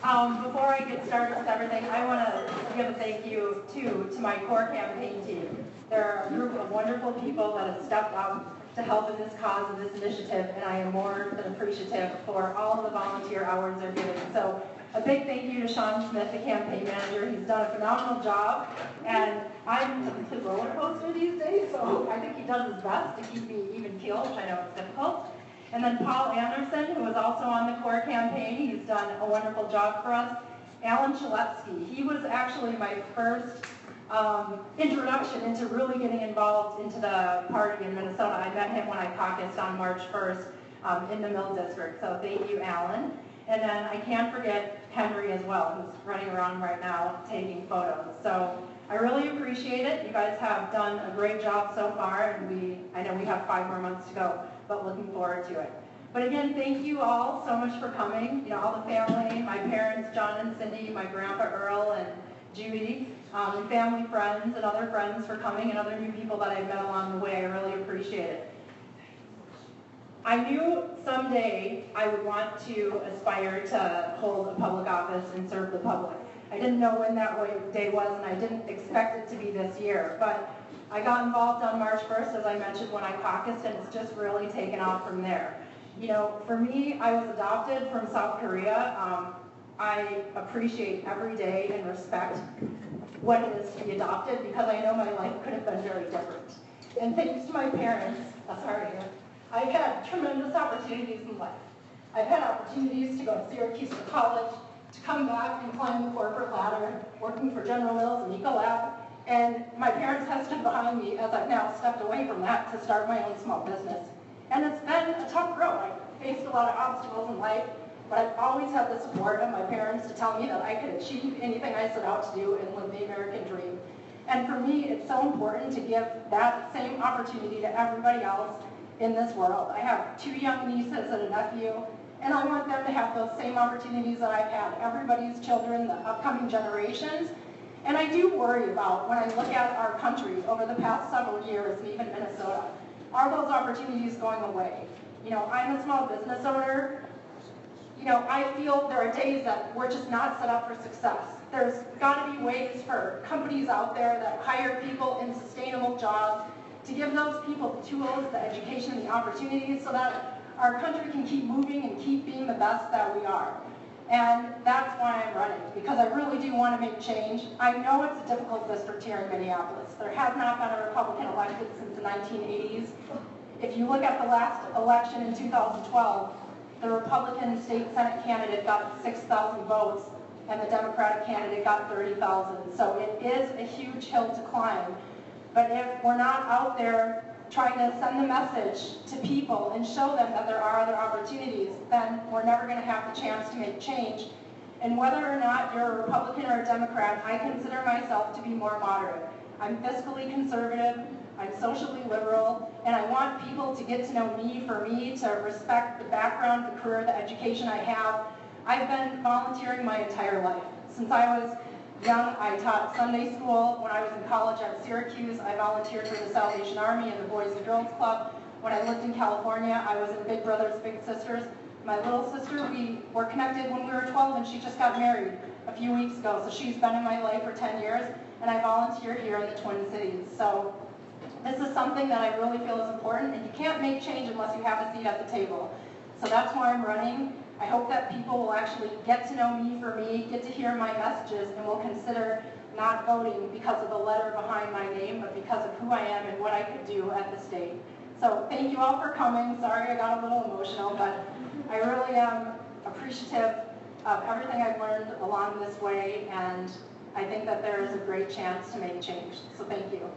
Before I get started with everything, I want to give a thank you to my core campaign team. They're a group of wonderful people that have stepped up to help in this cause of this initiative, and I am more than appreciative for all of the volunteer hours they're giving. So a big thank you to Sean Smith, the campaign manager. He's done a phenomenal job, and I'm a roller coaster these days, so I think he does his best to keep me even keeled, which I know is difficult. And then Paul Anderson, who was also on the core campaign, he's done a wonderful job for us. Alan Chaletsky, he was actually my first introduction into really getting involved into the party in Minnesota. I met him when I caucused on March 1st in the Mill District, so thank you, Alan. And then I can't forget Henry as well, who's running around right now taking photos. So I really appreciate it. You guys have done a great job so far, and I know we have 5 more months to go, but looking forward to it. But again, thank you all so much for coming. You know, all the family, my parents, John and Cindy, my grandpa Earl and Judy, and family friends and other friends for coming, and other new people that I've met along the way. I really appreciate it. I knew someday I would want to aspire to hold a public office and serve the public. I didn't know when that day was, and I didn't expect it to be this year, but I got involved on March 1st, as I mentioned, when I caucused, and it's just really taken off from there. You know, for me, I was adopted from South Korea. I appreciate every day and respect what it is to be adopted, because I know my life could have been very different. And thanks to my parents, I've had tremendous opportunities in life. I've had opportunities to go to Syracuse for college, to come back and climb the corporate ladder, working for General Mills and Ecolab, and my parents have stood behind me as I've now stepped away from that to start my own small business. And it's been a tough road. I've faced a lot of obstacles in life, but I've always had the support of my parents to tell me that I could achieve anything I set out to do and live the American dream. And for me, it's so important to give that same opportunity to everybody else in this world. I have 2 young nieces and a nephew, and I want them to have those same opportunities that I've had, everybody's children, the upcoming generations. And I do worry about, when I look at our country over the past several years, and even Minnesota, are those opportunities going away? You know, I'm a small business owner. You know, I feel there are days that we're just not set up for success. There's got to be ways for companies out there that hire people in sustainable jobs to give those people the tools, the education, the opportunities, so that our country can keep moving and keep being the best that we are. And that's why I'm running, because I really do want to make change. I know it's a difficult district here in Minneapolis. There has not been a Republican elected since the 1980s. If you look at the last election in 2012, the Republican state Senate candidate got 6,000 votes, and the Democratic candidate got 30,000. So it is a huge hill to climb. But if we're not out there trying to send the message to people and show them that there are other opportunities, then we're never going to have the chance to make change. And whether or not you're a Republican or a Democrat, I consider myself to be more moderate. I'm fiscally conservative, I'm socially liberal, and I want people to get to know me for me, to respect the background, the career, the education I have. I've been volunteering my entire life. Since I was young, I taught Sunday school. When I was in college at Syracuse, I volunteered for the Salvation Army and the Boys and Girls Club. When I lived in California, I was in Big Brothers Big Sisters. My little sister, we were connected when we were 12, and she just got married a few weeks ago. So she's been in my life for 10 years, and I volunteer here in the Twin Cities. So this is something that I really feel is important, and you can't make change unless you have a seat at the table. So that's why I'm running. I hope that people will actually get to know me for me, get to hear my messages, and will consider not voting because of the letter behind my name, but because of who I am and what I could do at the state. So thank you all for coming. Sorry I got a little emotional, but I really am appreciative of everything I've learned along this way, and I think that there is a great chance to make change. So thank you.